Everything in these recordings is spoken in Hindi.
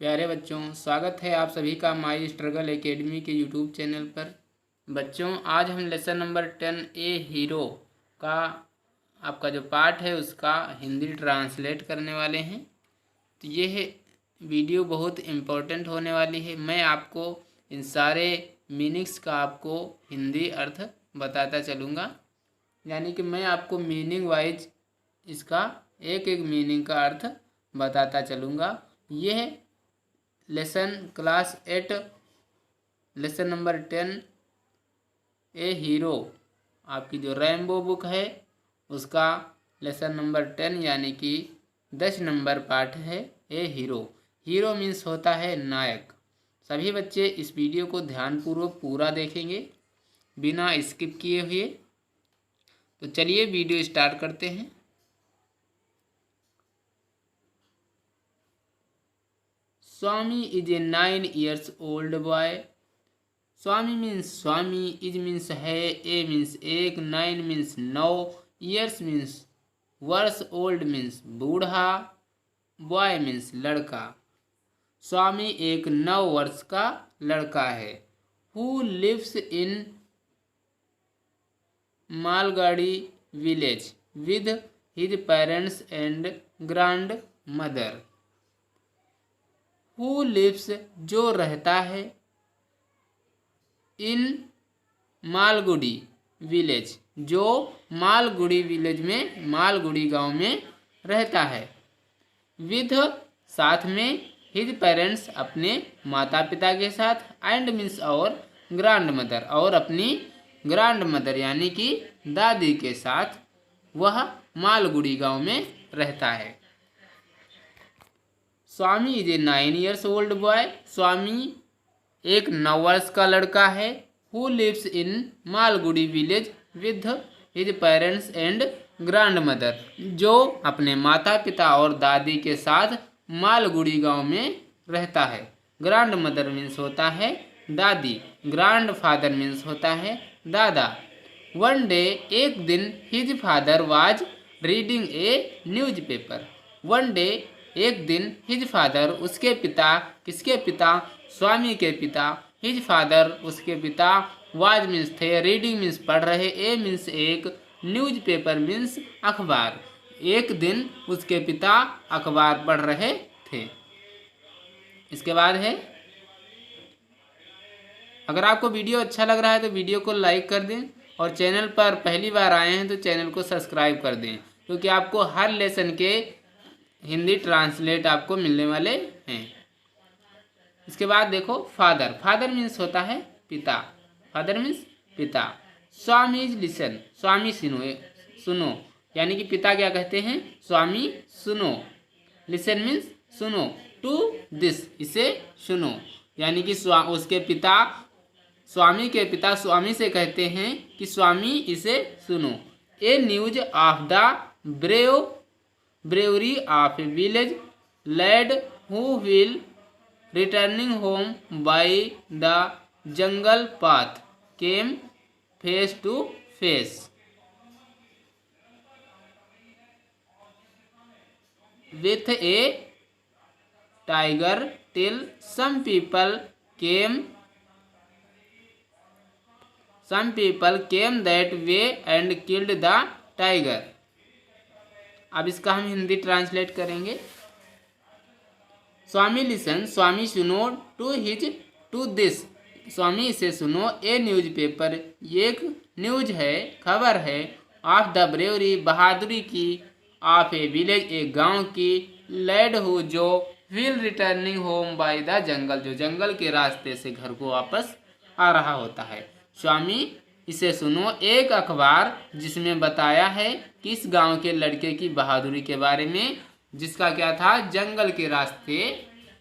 प्यारे बच्चों, स्वागत है आप सभी का माई स्ट्रगल एकेडमी के यूट्यूब चैनल पर। बच्चों, आज हम लेसन नंबर 10 ए हीरो का आपका जो पार्ट है उसका हिंदी ट्रांसलेट करने वाले हैं। तो यह वीडियो बहुत इम्पोर्टेंट होने वाली है। मैं आपको इन सारे मीनिंग्स का आपको हिंदी अर्थ बताता चलूँगा, यानी कि मैं आपको मीनिंग वाइज इसका एक एक मीनिंग का अर्थ बताता चलूँगा। यह लेसन क्लास 8 लेसन नंबर 10 ए हीरो आपकी जो रेनबो बुक है उसका लेसन नंबर 10 यानी कि 10 नंबर पार्ट है ए हीरो। हीरो मीन्स होता है नायक। सभी बच्चे इस वीडियो को ध्यानपूर्वक पूरा देखेंगे बिना स्किप किए हुए। तो चलिए वीडियो स्टार्ट करते हैं। Swami is a 9 years old boy. Swami means Swami, is means है, a means एक, 9 means 9, years means वर्ष, old means बूढ़ा, boy means लड़का। स्वामी एक 9 वर्ष का लड़का है। Who lives in मालगाड़ी village with his parents and grandmother। Who lives जो रहता है, इन मालगुड़ी विलेज जो मालगुड़ी विलेज में मालगुड़ी गांव में रहता है। विद साथ में, हिज पेरेंट्स अपने माता पिता के साथ, एंड मीन्स और ग्रैंड मदर और अपनी ग्रैंड मदर यानी कि दादी के साथ वह मालगुड़ी गांव में रहता है। Swami is a 9 years old boy. Swami एक 9 वर्ष का लड़का है। Who lives in Malgudi village with his parents and grand mother जो अपने माता पिता और दादी के साथ मालगुड़ी गांव में रहता है। ग्रैंड मदर मीन्स होता है दादी, ग्रैंड फादर मीन्स होता है दादा। वन डे एक दिन, his father was reading A news paper. One day एक दिन, हिज फादर उसके पिता, किसके पिता? स्वामी के पिता। हिज फादर उसके पिता, वाज मीन्स थे, रीडिंग मीन्स पढ़ रहे, ए मीन्स एक, न्यूज पेपर मीन्स अखबार। एक दिन उसके पिता अखबार पढ़ रहे थे। इसके बाद है, अगर आपको वीडियो अच्छा लग रहा है तो वीडियो को लाइक कर दें और चैनल पर पहली बार आए हैं तो चैनल को सब्सक्राइब कर दें, क्योंकि आपको हर लेसन के हिंदी ट्रांसलेट आपको मिलने वाले हैं। इसके बाद देखो, फादर। फादर मीन्स होता है पिता। फादर मीन्स पिता। स्वामी इज लिसन। स्वामी सुनो, यानी कि पिता क्या कहते हैं? स्वामी सुनो। लिसन मीन्स सुनो। टू दिस, इसे सुनो, यानी कि उसके पिता, स्वामी के पिता स्वामी से कहते हैं कि स्वामी इसे सुनो। A news of the bravery of a village lad who will returning home by the jungle path came face to face with a tiger till some people came that way and killed the tiger। अब इसका हम हिंदी ट्रांसलेट करेंगे। स्वामी लिसन, स्वामी सुनो, टू दिस, स्वामी इसे सुनो, ए न्यूज पेपर, ये एक न्यूज है, खबर है, ऑफ द ब्रेवरी, बहादुरी की, ऑफ ए विलेज, एक गांव की, लैड हु जो will returning home by the jungle, जो जंगल के रास्ते से घर को वापस आ रहा होता है। स्वामी इसे सुनो, एक अखबार जिसमें बताया है किस गांव के लड़के की बहादुरी के बारे में, जिसका क्या था? जंगल के रास्ते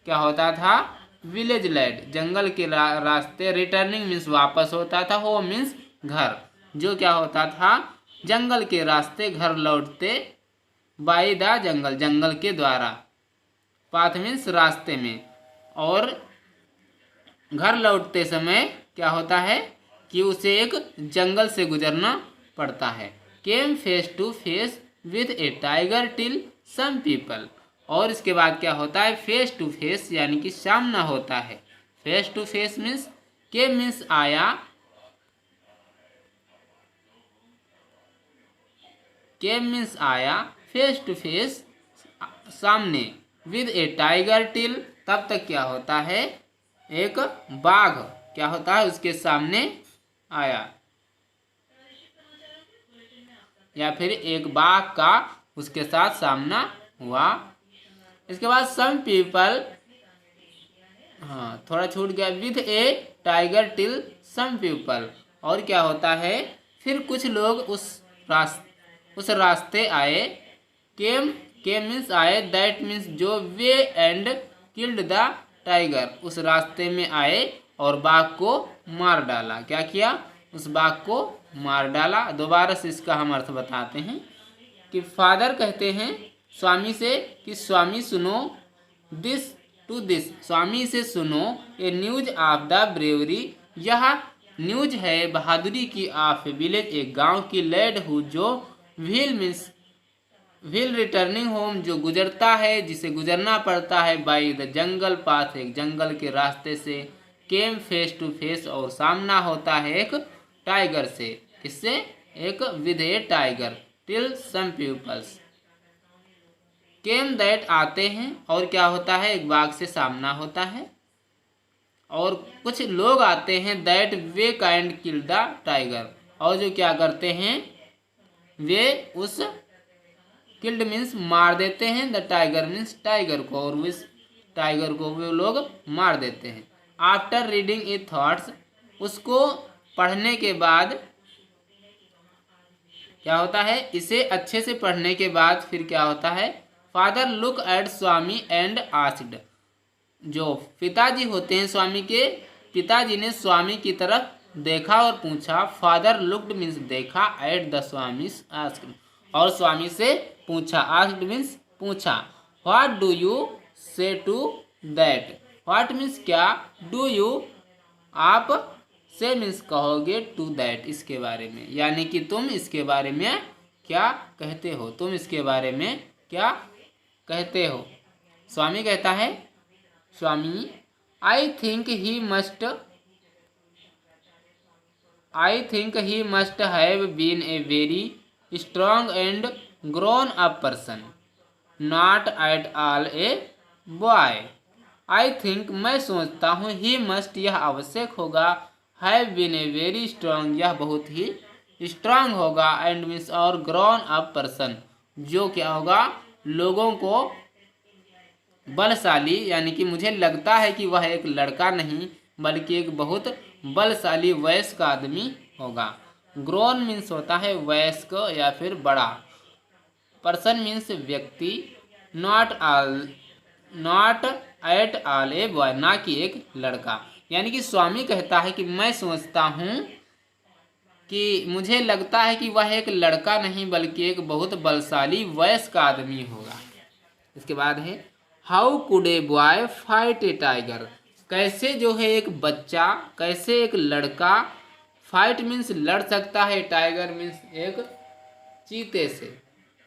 क्या होता था? विलेज लैड, जंगल के रास्ते, रिटर्निंग मीन्स वापस होता था, होम मीन्स घर, जो क्या होता था? जंगल के रास्ते घर लौटते, बाय द जंगल, जंगल के द्वारा, पाथ मीन्स रास्ते में, और घर लौटते समय क्या होता है कि उसे एक जंगल से गुजरना पड़ता है। Came face to face with a tiger till some people, और इसके बाद क्या होता है, फेस टू फेस यानी कि सामना होता है। फेस टू फेस मीन्स के मीन्स आया, के मीन्स आया, फेस टू फेस सामने, विद ए टाइगर टिल तब तक क्या होता है, एक बाघ क्या होता है उसके सामने आया, या फिर एक बाघ का उसके साथ सामना हुआ। इसके बाद सम पीपल, हाँ थोड़ा छूट गया, with a tiger till some people, और क्या होता है, फिर कुछ लोग उस रास्ते आए, केम मीन्स आए, दैट मीन्स जो, way and killed the tiger, उस रास्ते में आए और बाघ को मार डाला। क्या किया, उस बाघ को मार डाला। दोबारा से इसका हम अर्थ बताते हैं कि फादर कहते हैं स्वामी से कि स्वामी सुनो, दिस टू दिस, स्वामी से सुनो, a news of the bravery, यह न्यूज है बहादुरी की, ऑफ विलेज एक गांव की, लेड हु जो, wheel means wheel returning home जो गुजरता है, जिसे गुजरना पड़ता है, बाई द जंगल पाथ एक जंगल के रास्ते से, केम फेस टू फेस और सामना होता है एक टाइगर से, किससे, एक with a tiger, till some peoples, came that आते हैं, और क्या होता है, एक बाघ से सामना होता है, और कुछ लोग आते हैं, that way kind kill the tiger, और जो क्या करते हैं, वे उस किल्ड मीन्स मार देते हैं, द टाइगर मीन्स टाइगर को, और उस टाइगर को वे लोग मार देते हैं। आफ्टर रीडिंग ए थॉट्स, उसको पढ़ने के बाद क्या होता है, इसे अच्छे से पढ़ने के बाद फिर क्या होता है, father look at Swami and asked, जो पिताजी होते हैं स्वामी के, पिताजी ने स्वामी की तरफ देखा और पूछा, फादर लुक्ड मीन्स देखा, एट द स्वामी आस्क्ड, और स्वामी से पूछा, आस्क्ड मीन्स पूछा, व्हाट डू यू से टू दैट, व्हाट मीन्स क्या, डू यू आप से मीन्स कहोगे, टू दैट इसके बारे में, यानी कि तुम इसके बारे में क्या कहते हो, तुम इसके बारे में क्या कहते हो। स्वामी कहता है, Swami I think he must have been a very strong and grown up person, not at all a boy. I think मैं सोचता हूँ, ही मस्ट यह आवश्यक होगा, have been a very strong यह बहुत ही स्ट्रांग होगा, एंड मीन्स और ग्रोन अप पर्सन जो क्या होगा, लोगों को बलशाली, यानी कि मुझे लगता है कि वह एक लड़का नहीं बल्कि एक बहुत बलशाली वयस्क आदमी होगा। ग्रोन मीन्स होता है वयस्क या फिर बड़ा, पर्सन मीन्स व्यक्ति, not at all a boy ना कि एक लड़का। यानी कि स्वामी कहता है कि मैं सोचता हूँ कि मुझे लगता है कि वह एक लड़का नहीं बल्कि एक बहुत बलशाली वयस्क आदमी होगा। इसके बाद है, how could a boy fight A tiger, कैसे जो है एक बच्चा, कैसे एक लड़का, फाइट मीन्स लड़ सकता है, टाइगर मीन्स एक चीते से,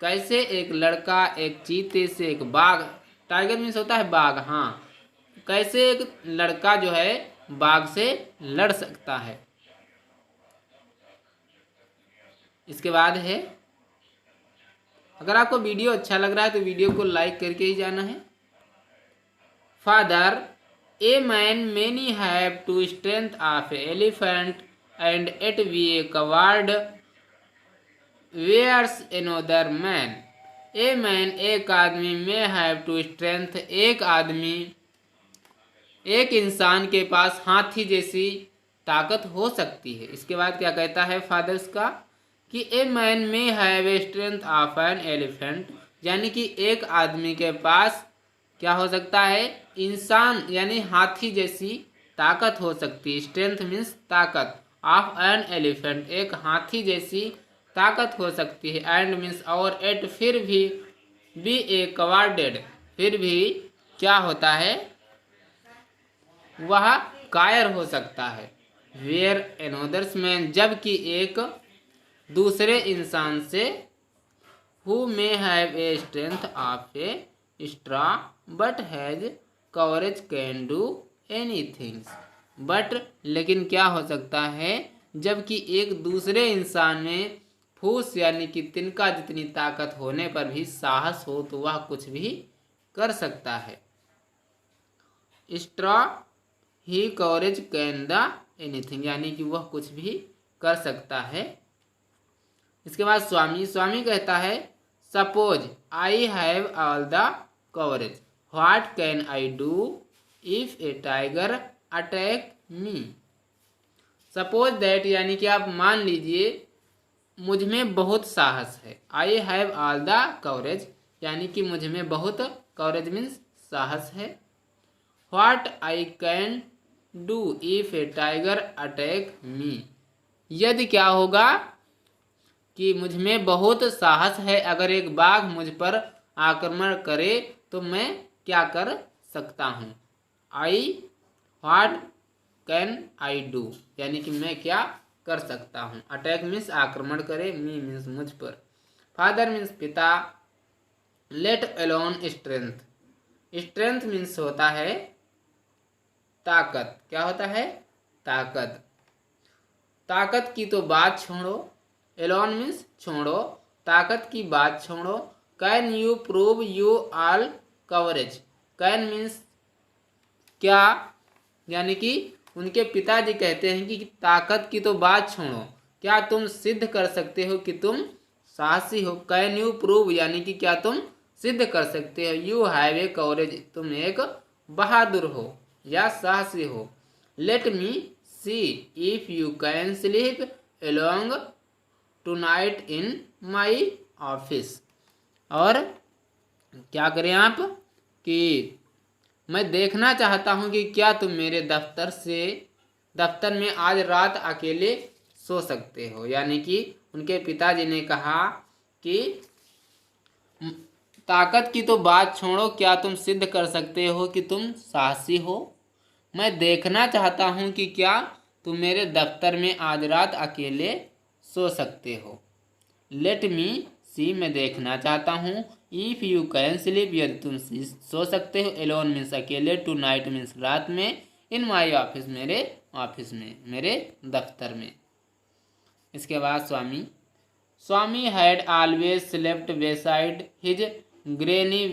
कैसे एक लड़का एक चीते से, एक बाघ, टाइगर मीन्स होता है बाघ, हाँ, कैसे एक लड़का जो है बाघ से लड़ सकता है। इसके बाद है, अगर आपको वीडियो अच्छा लग रहा है तो वीडियो को लाइक करके ही जाना है। Father, a man many have to strength of elephant and at be a coward whereas another man. A man एक आदमी, में हैव टू स्ट्रेंथ एक आदमी, एक इंसान के पास हाथी जैसी ताकत हो सकती है। इसके बाद क्या कहता है फादर्स का कि ए मैन में have a strength of an elephant, यानी कि एक आदमी के पास क्या हो सकता है, इंसान यानी हाथी जैसी ताकत हो सकती है। स्ट्रेंथ मीन्स ताकत, ऑफ एन एलिफेंट एक हाथी जैसी ताकत हो सकती है, एंड मीन्स और, एट फिर भी ए कवार्डेड फिर भी क्या होता है, वह कायर हो सकता है। वेयर एनोदर्स मैन जबकि एक दूसरे इंसान से, who may have a strength of A straw but has coverage can do anything. But लेकिन क्या हो सकता है, जबकि एक दूसरे इंसान में फूस यानी कि तिनका जितनी ताकत होने पर भी साहस हो तो वह कुछ भी कर सकता है। Straw he coverage can the anything, यानी कि वह कुछ भी कर सकता है। इसके बाद स्वामी कहता है suppose I have all the coverage, what can I do if A tiger attack me. Suppose that यानी कि आप मान लीजिए मुझ में बहुत साहस है। I have all the coverage यानी कि मुझ में बहुत, कवरेज मीन्स साहस है। What I can do if A tiger attack मी, यदि क्या होगा कि मुझ में बहुत साहस है, अगर एक बाघ मुझ पर आक्रमण करे तो मैं क्या कर सकता हूँ। I what can I do यानी कि मैं क्या कर सकता हूँ। अटैक मीन्स आक्रमण करे, मी मीन्स मुझ पर। फादर मीन्स पिता। Let alone strength, strength means होता है ताकत। क्या होता है? ताकत। ताकत की तो बात छोड़ो, एलोन मीन्स छोड़ो, ताकत की बात छोड़ो। Can you prove you all coverage, can means क्या, यानी कि उनके पिताजी कहते हैं कि ताकत की तो बात छोड़ो, क्या तुम सिद्ध कर सकते हो कि तुम साहसी हो। कैन यू प्रूव यानी कि क्या तुम सिद्ध कर सकते हो। यू हैव ए कवरेज, तुम एक बहादुर हो या साहसी हो। Let me see if you can sleep along tonight in my office. और क्या करें आप कि मैं देखना चाहता हूं कि क्या तुम मेरे दफ्तर में आज रात अकेले सो सकते हो। यानी कि उनके पिताजी ने कहा कि ताकत की तो बात छोड़ो, क्या तुम सिद्ध कर सकते हो कि तुम साहसी हो। मैं देखना चाहता हूं कि क्या तुम मेरे दफ्तर में आज रात अकेले सो सकते हो। लेट मी सी, मैं देखना चाहता हूँ। इफ़ यू कैन स्लीप, यदि तुम सो सकते हो। एलोन मीन्स अकेले। टू नाइट मीन्स रात में। इन माई ऑफिस, मेरे ऑफिस में, मेरे दफ्तर में। इसके बाद Swami had always slept beside his granny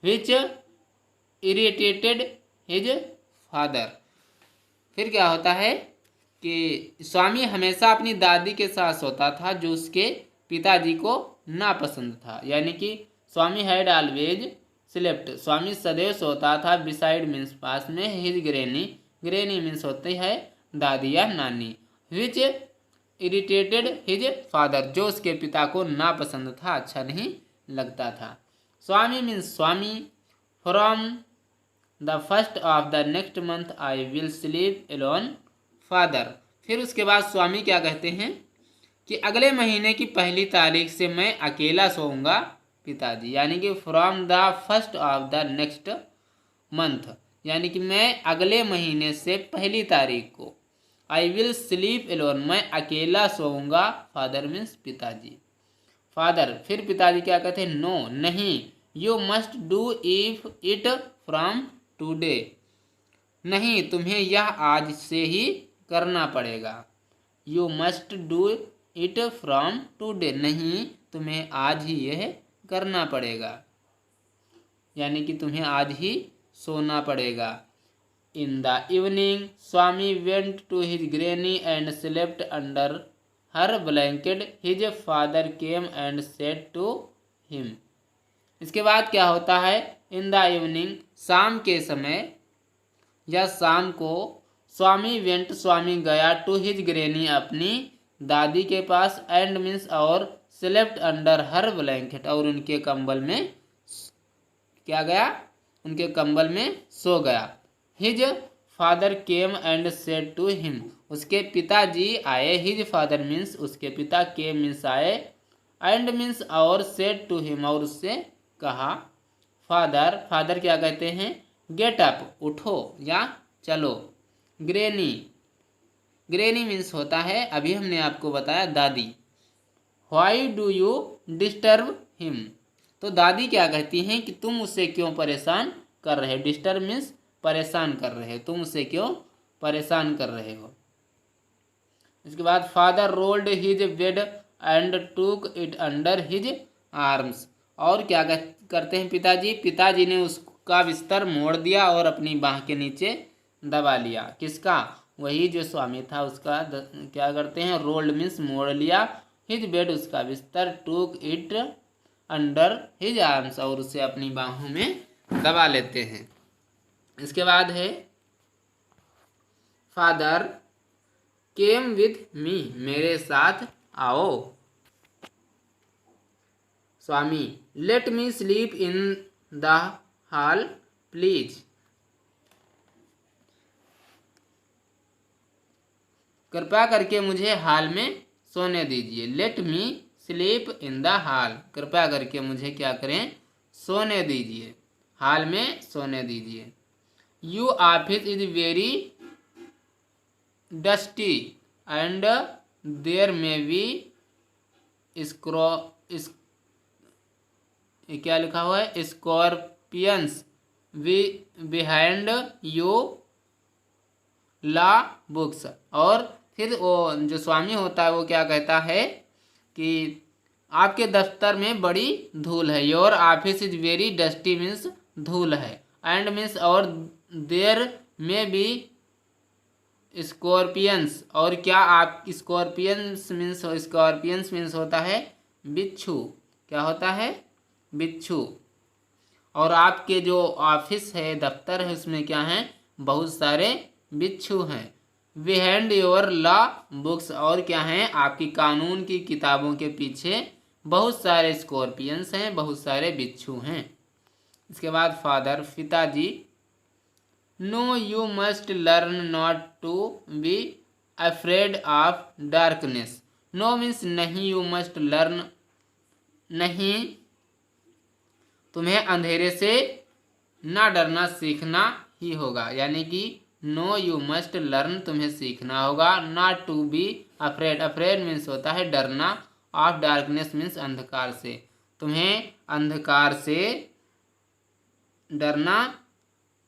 which irritated his father. फिर क्या होता है कि स्वामी हमेशा अपनी दादी के साथ सोता था जो उसके पिताजी को नापसंद था। यानी कि स्वामी हैड ऑलवेज स्लेप्ट, स्वामी सदैव सोता था। बिसाइड मीन्स पास में। हिज ग्रेनी, ग्रेनी मीन्स होती है दादी या नानी। विच इरिटेटेड हिज फादर, जो उसके पिता को नापसंद था, अच्छा नहीं लगता था। Swami means Swami. From the first of the next month I will sleep alone father. फिर उसके बाद स्वामी क्या कहते हैं कि अगले महीने की पहली तारीख से मैं अकेला सोऊंगा पिताजी। यानी कि from the first of the next month, यानी कि मैं अगले महीने से पहली तारीख को। आई विल स्लीप एलोन, मैं अकेला सोऊंगा। फादर मीन्स पिताजी। फादर, फिर पिताजी क्या कहते हैं? नो, नहीं। You must do if it from today, नहीं, तुम्हें यह आज से ही करना पड़ेगा। You must do it from today, नहीं, तुम्हें आज ही यह करना पड़ेगा, यानी कि तुम्हें आज ही सोना पड़ेगा। In the evening Swami went to his granny and slept under her blanket. His father came and said to him. इसके बाद क्या होता है? इन द इवनिंग, शाम के समय या शाम को, स्वामी वेंट, स्वामी गया, टू हिज ग्रैनी, अपनी दादी के पास, एंड मीन्स और, स्लेप्ट अंडर हर ब्लैंकेट, और उनके कंबल में क्या गया? उनके कंबल में सो गया। His father came and said to him, उसके पिताजी आए। हिज फादर मीन्स उसके पिता, केम मीन्स आए, एंड मीन्स और, सेड टू हिम, और उससे कहा। फादर, फादर क्या कहते हैं? गेट अप, उठो या चलो। ग्रेनी, ग्रेनी मीन्स होता है, अभी हमने आपको बताया, दादी। Why do you disturb him, तो दादी क्या कहती हैं कि तुम उससे क्यों परेशान कर रहे हो। डिस्टर्ब मीन्स परेशान कर रहे हो, तुम उससे क्यों परेशान कर रहे हो। इसके बाद father rolled his bed and टूक इट अंडर हिज आर्म्स। और क्या करते हैं पिताजी, पिताजी ने उसका बिस्तर मोड़ दिया और अपनी बाह के नीचे दबा लिया। किसका, वही जो स्वामी था उसका क्या करते हैं, रोल्ड मीन्स मोड़ लिया, हिज बेड उसका बिस्तर, टूक इट अंडर हिज आर्म्स और उसे अपनी बाहों में दबा लेते हैं। इसके बाद है फादर केम विथ मी, मेरे साथ आओ। Swami let me sleep in the hall please, कृपया करके मुझे हॉल में सोने दीजिए। Let me sleep in the hall, कृपया करके मुझे क्या करें, सोने दीजिए, हॉल में सोने दीजिए। You office is very dusty and there may be क्या लिखा हुआ है, scorpions behind you law books. और फिर वो जो स्वामी होता है वो क्या कहता है कि आपके दफ्तर में बड़ी धूल है। Your office is very dusty means धूल है, एंड मीन्स और देयर में बी स्कॉर्पियंस। और क्या आप स्कॉर्पियंस मीन्स होता है बिच्छू, क्या होता है, बिच्छू। और आपके जो ऑफिस है, दफ्तर है, उसमें क्या है, बहुत सारे बिच्छू हैं। बिहाइंड योर लॉ बुक्स, और क्या हैं, आपकी कानून की किताबों के पीछे बहुत सारे स्कॉर्पियंस हैं, बहुत सारे बिच्छू हैं। इसके बाद फादर पिताजी no you must learn not to be afraid of darkness. No means नहीं, यू मस्ट लर्न नहीं, तुम्हें अंधेरे से ना डरना सीखना ही होगा। यानी कि नो यू मस्ट लर्न, तुम्हें सीखना होगा, not to be afraid, afraid means होता है डरना, ऑफ डार्कनेस मीन्स अंधकार से, तुम्हें अंधकार से डरना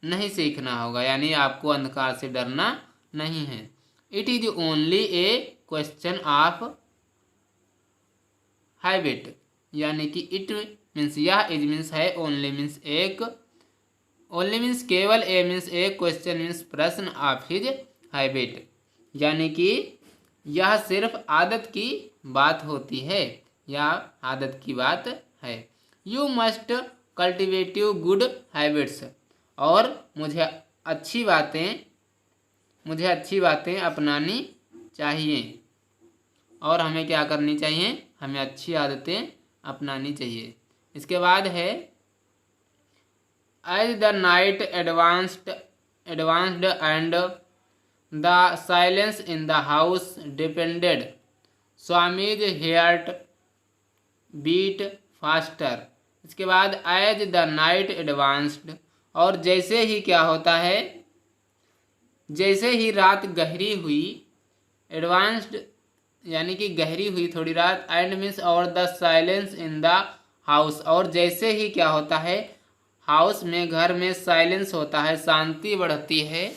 नहीं सीखना होगा, यानी आपको अंधकार से डरना नहीं है। It is only A question of habit, यानी कि इट मीन्स यह, इज मीन्स है, ओनली मीन्स एक, ओनली मीन्स केवल, ए मीन्स एक, क्वेश्चन मीन्स प्रश्न, ऑफ हिज हैबिट, यानी कि यह सिर्फ आदत की बात होती है, यह आदत की बात है। यू मस्ट कल्टिवेटिव गुड हैबिट्स, और मुझे अच्छी बातें अपनानी चाहिए। और हमें क्या करनी चाहिए, हमें अच्छी आदतें अपनानी चाहिए। इसके बाद है as the night advanced and the silence in the house depended, Swami's heart beat faster. इसके बाद एज द नाइट एडवांस्ड, और जैसे ही क्या होता है, जैसे ही रात गहरी हुई, एडवांस्ड यानी कि गहरी हुई थोड़ी रात, एंड मीन्स और the silence in the house, और जैसे ही क्या होता है, हाउस में, घर में साइलेंस होता है, शांति बढ़ती है,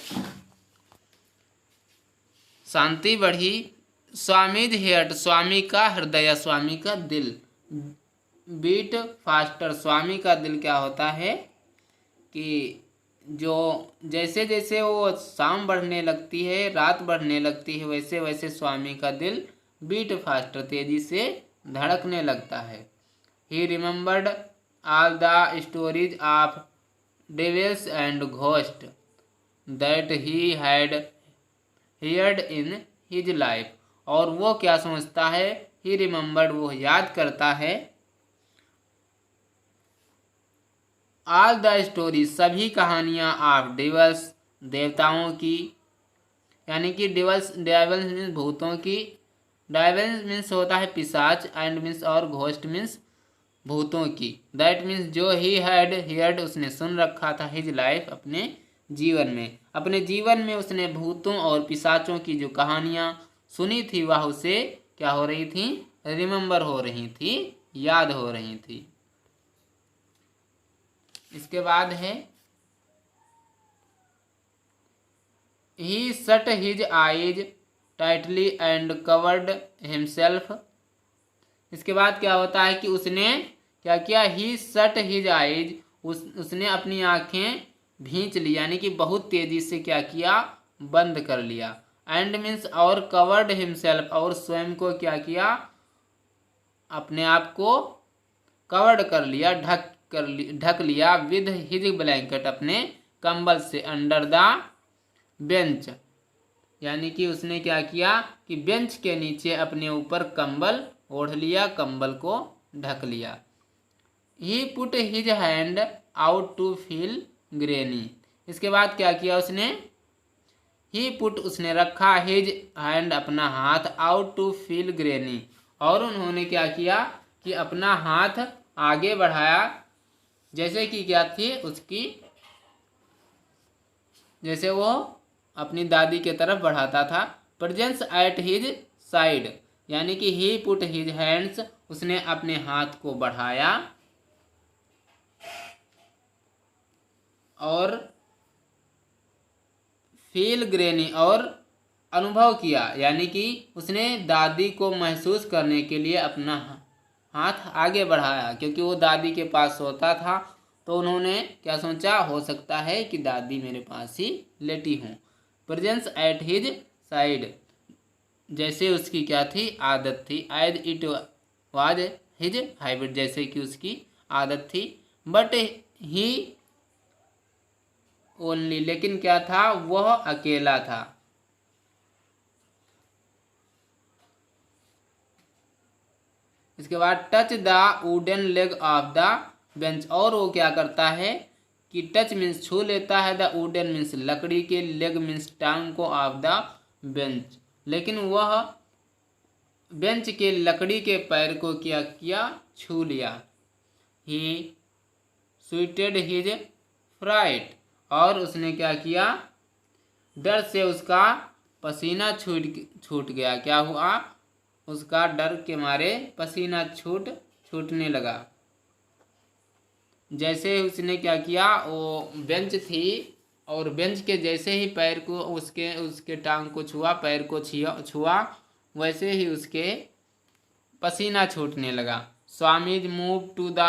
शांति बढ़ी, स्वामीज हार्ट, स्वामी का हृदय, स्वामी का दिल, बीट फास्टर, स्वामी का दिल क्या होता है कि जो जैसे जैसे वो शाम बढ़ने लगती है, रात बढ़ने लगती है, वैसे वैसे स्वामी का दिल बीट फास्टर, तेजी से धड़कने लगता है। He remembered all the stories of devils and ghost that he had heard in his life, और वो क्या सोचता है, ही रिमेंबर्ड, वो याद करता है, ऑल द स्टोरी, सभी कहानियाँ, ऑफ डेविल्स, देवताओं की, यानी कि डेविल्स मीन्स भूतों की, डेविल्स मीन्स होता है पिशाच, एंड मीन्स और घोस्ट मीन्स भूतों की, दैट मीन्स जो ही हैड हियर्ड, उसने सुन रखा था, हिज लाइफ, अपने जीवन में उसने भूतों और पिशाचों की जो कहानियाँ सुनी थी, वह उसे क्या हो रही थी, रिमेंबर हो रही थी, याद हो रही थी। इसके बाद है he shut his eyes tightly and covered himself. इसके बाद क्या होता है कि उसने क्या किया, ही शट हिज आईज, उसने अपनी आंखें भींच ली, यानी कि बहुत तेजी से क्या किया, बंद कर लिया। एंड मीन्स और कवर्ड हिमसेल्फ, और स्वयं को क्या किया, अपने आप को कवर्ड कर लिया, ढक लिया विद हिज ब्लैंकेट, अपने कंबल से, अंडर द बेंच, यानी कि उसने क्या किया कि बेंच के नीचे अपने ऊपर कंबल ओढ़ लिया, कंबल को ढक लिया। He put his hand out to feel granny. इसके बाद क्या किया उसने, ही पुट, उसने रखा, हिज हैंड, अपना हाथ, आउट टू फील ग्रेनी, और उन्होंने क्या किया कि अपना हाथ आगे बढ़ाया, जैसे कि क्या थी उसकी, जैसे वो अपनी दादी के तरफ बढ़ाता था। प्रेजेंस एट हिज साइड, यानी कि ही पुट हिज हैंड्स, उसने अपने हाथ को बढ़ाया और फील ग्रेनी, और अनुभव किया, यानी कि उसने दादी को महसूस करने के लिए अपना हाथ आगे बढ़ाया, क्योंकि वो दादी के पास सोता था, तो उन्होंने क्या सोचा, हो सकता है कि दादी मेरे पास ही लेटी हूँ। प्रेजेंस एट हिज साइड, जैसे उसकी क्या थी, आदत थी। As it was his habit, जैसे कि उसकी आदत थी। बट ही ओनली, लेकिन क्या था, वह अकेला था। इसके बाद touch the wooden leg of the bench, और वो क्या करता है कि टच मीन्स छू लेता है, द वुडन मीन्स लकड़ी के, लेग मीन्स टांग को, ऑफ द बेंच, लेकिन वह बेंच के लकड़ी के पैर को क्या किया, छू लिया। ही स्वीटेड हिज फ्राइट, और उसने क्या किया, डर से उसका पसीना छूट गया, क्या हुआ, उसका डर के मारे पसीना छूटने लगा। जैसे उसने क्या किया, वो बेंच थी, और बेंच के जैसे ही पैर को उसके टांग को छुआ, पैर को छुआ, वैसे ही उसके पसीना छूटने लगा। Swami move to the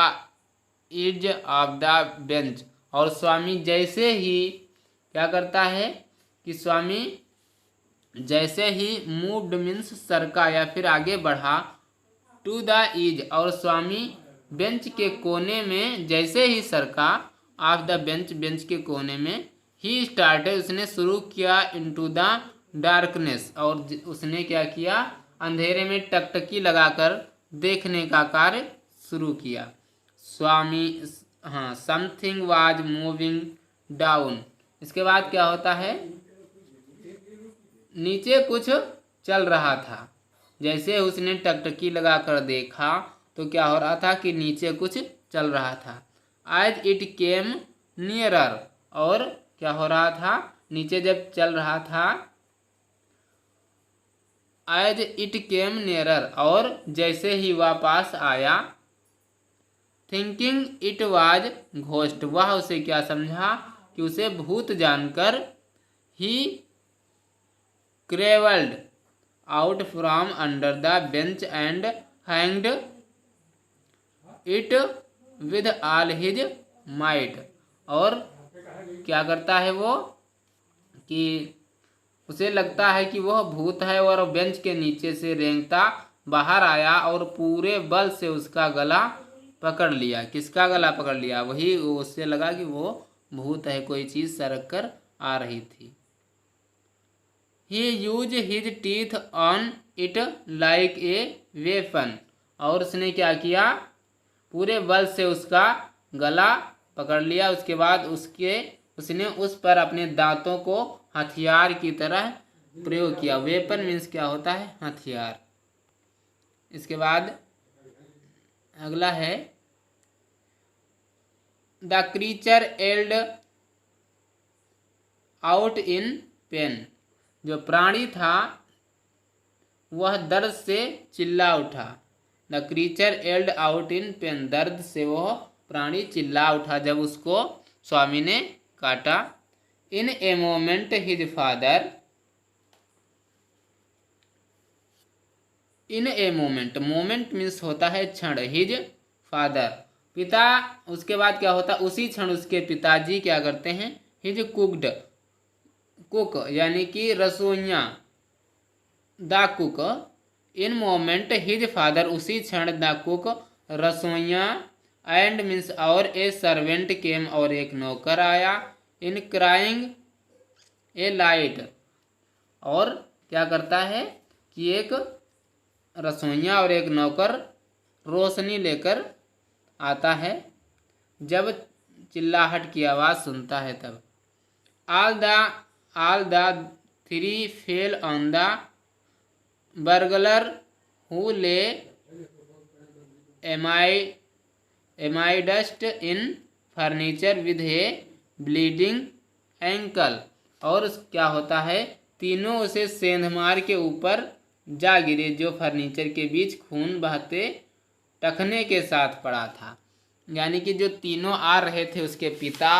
edge of the bench, और स्वामी जैसे ही क्या करता है कि स्वामी जैसे ही मूव्ड मीन्स सरका या फिर आगे बढ़ा, टू द एज, और स्वामी बेंच के कोने में जैसे ही सरका, ऑफ द बेंच, बेंच के कोने में, ही स्टार्टेड, उसने शुरू किया, इनटू द डार्कनेस, और उसने क्या किया, अंधेरे में टकटकी लगाकर देखने का कार्य शुरू किया। स्वामी, हाँ, समथिंग वाज मूविंग डाउन। इसके बाद क्या होता है, नीचे कुछ चल रहा था। जैसे उसने टकटकी लगाकर देखा तो क्या हो रहा था कि नीचे कुछ चल रहा था। एज इट केम नियरर, और क्या हो रहा था, नीचे जब चल रहा था, एज इट केम नियरर, और जैसे ही वह पास आया, थिंकिंग इट वाज घोस्ट, वह उसे क्या समझा कि उसे भूत जानकर, he crawled out from under the bench and hanged it with all his might, और क्या करता है वो कि उसे लगता है कि वह भूत है, और बेंच के नीचे से रेंगता बाहर आया और पूरे बल से उसका गला पकड़ लिया। किसका गला पकड़ लिया, वही, उससे लगा कि वो भूत है, कोई चीज सरक कर आ रही थी। He used his teeth on it like a weapon, और उसने क्या किया, पूरे बल से उसका गला पकड़ लिया। उसके बाद उसने उस पर अपने दांतों को हथियार की तरह प्रयोग किया। वेपन मीन्स क्या होता है, हथियार। इसके बाद अगला है, the creature yelled out in pain, जो प्राणी था वह दर्द से चिल्ला उठा। The creature yelled out in pain, दर्द से वह प्राणी चिल्ला उठा जब उसको स्वामी ने काटा। In a moment his father, in a moment, moment means होता है क्षण, हिज फादर पिता, उसके बाद क्या होता है, उसी क्षण उसके पिताजी क्या करते हैं, हिज कुकड, कुक यानी कि रसोइया, the cook, in moment his father, उसी क्षण द कुक रसोइया, एंड मीन्स और ए सर्वेंट केम, और एक नौकर आया, इन क्राइंग ए लाइट, और क्या करता है कि एक रसोइया और एक नौकर रोशनी लेकर आता है जब चिल्लाहट की आवाज़ सुनता है तब। All the three fell on the burglar who lay amidst in furniture with a bleeding ankle, और क्या होता है, तीनों उसे सेंधमार के ऊपर जा गिरे जो फर्नीचर के बीच खून बहते टखने के साथ पड़ा था। यानी कि जो तीनों आ रहे थे, उसके पिता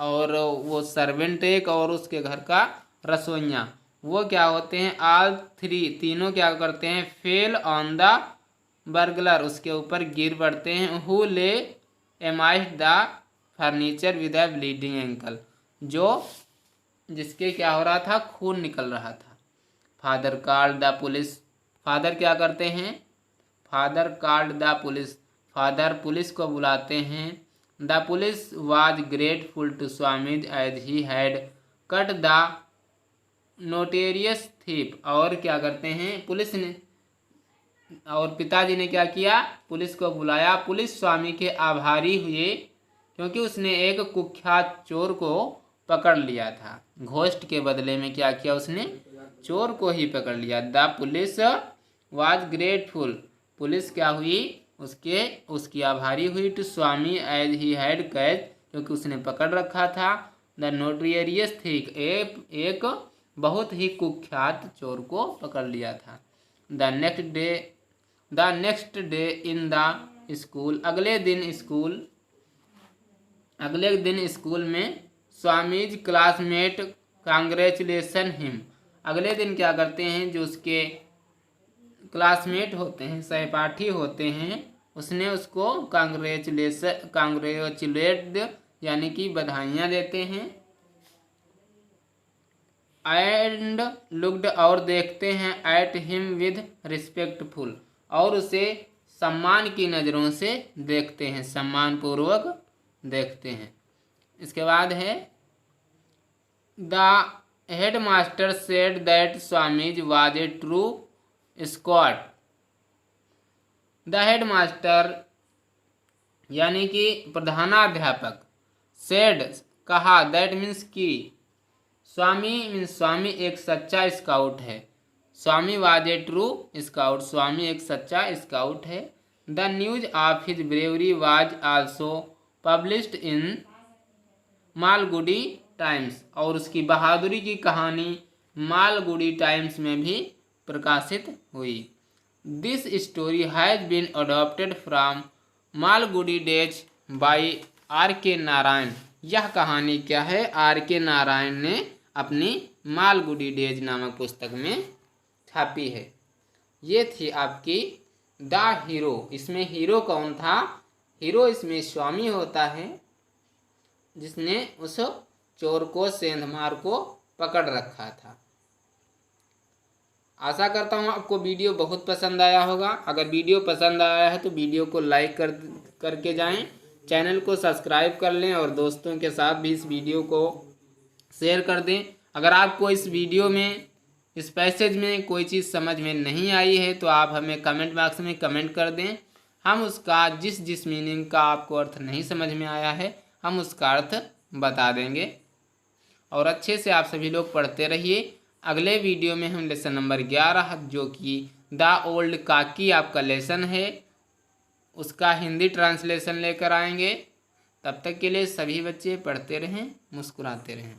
और वो सर्वेंट एक और उसके घर का रसोइया, वो क्या होते हैं, ऑल थ्री, तीनों क्या करते हैं, फेल ऑन द बर्गलर, उसके ऊपर गिर पड़ते हैं, हु ले amide the furniture with a bleeding ankle, जो जिसके क्या हो रहा था, खून निकल रहा था। Father called the police, father क्या करते हैं, father called the police, father police को बुलाते हैं। The police was grateful to Swami's as he had cut the notorious thief, और क्या करते हैं, पुलिस ने और पिताजी ने क्या किया, पुलिस को बुलाया। पुलिस स्वामी के आभारी हुए क्योंकि उसने एक कुख्यात चोर को पकड़ लिया था। घोस्ट के बदले में क्या किया, उसने चोर को ही पकड़ लिया। The police was grateful, police क्या हुई, उसकी आभारी हुई, to Swami as he had catch, क्योंकि उसने पकड़ रखा था, द नोटरियस थीक, एक बहुत ही कुख्यात चोर को पकड़ लिया था। The next day in the school, अगले दिन स्कूल में स्वामीज क्लासमेट कांग्रेचुलेसन हिम, अगले दिन क्या करते हैं, जो उसके क्लासमेट होते हैं, सहपाठी होते हैं, उसने उसको कांग्रेचुलेट यानी कि बधाइयाँ देते हैं। एंड लुक्ड, और देखते हैं, एट हिम विद रिस्पेक्टफुल, और उसे सम्मान की नज़रों से देखते हैं, सम्मान पूर्वक देखते हैं। इसके बाद है, the headmaster said that Swami's was a true scout, the headmaster यानी कि प्रधानाध्यापक, सेड कहा, दैट मीन्स की, स्वामी मीन्स स्वामी एक सच्चा स्काउट है, स्वामी वाज ए ट्रू स्काउट, स्वामी एक सच्चा स्काउट है। The news of his bravery was also published in Malgudi times, और उसकी बहादुरी की कहानी मालगुडी टाइम्स में भी प्रकाशित हुई। This story has been adopted from Malgudi days by R.K. Narayan, यह कहानी क्या है, R.K. नारायण ने अपनी मालगुडी डेज नामक पुस्तक में छापी है। ये थी आपकी द हीरो। इसमें हीरो कौन था, हीरो इसमें स्वामी होता है जिसने उस चोर को, सेंधमार को पकड़ रखा था। आशा करता हूँ आपको वीडियो बहुत पसंद आया होगा। अगर वीडियो पसंद आया है तो वीडियो को लाइक करके जाएं, चैनल को सब्सक्राइब कर लें और दोस्तों के साथ भी इस वीडियो को शेयर कर दें। अगर आपको इस वीडियो में, इस पैसेज में कोई चीज़ समझ में नहीं आई है तो आप हमें कमेंट बॉक्स में कमेंट कर दें। हम उसका जिस मीनिंग का आपको अर्थ नहीं समझ में आया है हम उसका अर्थ बता देंगे। और अच्छे से आप सभी लोग पढ़ते रहिए। अगले वीडियो में हम लेसन नंबर 11 जो कि द ओल्ड काकी आपका लेसन है, उसका हिंदी ट्रांसलेशन लेकर आएंगे। तब तक के लिए सभी बच्चे पढ़ते रहें, मुस्कुराते रहें।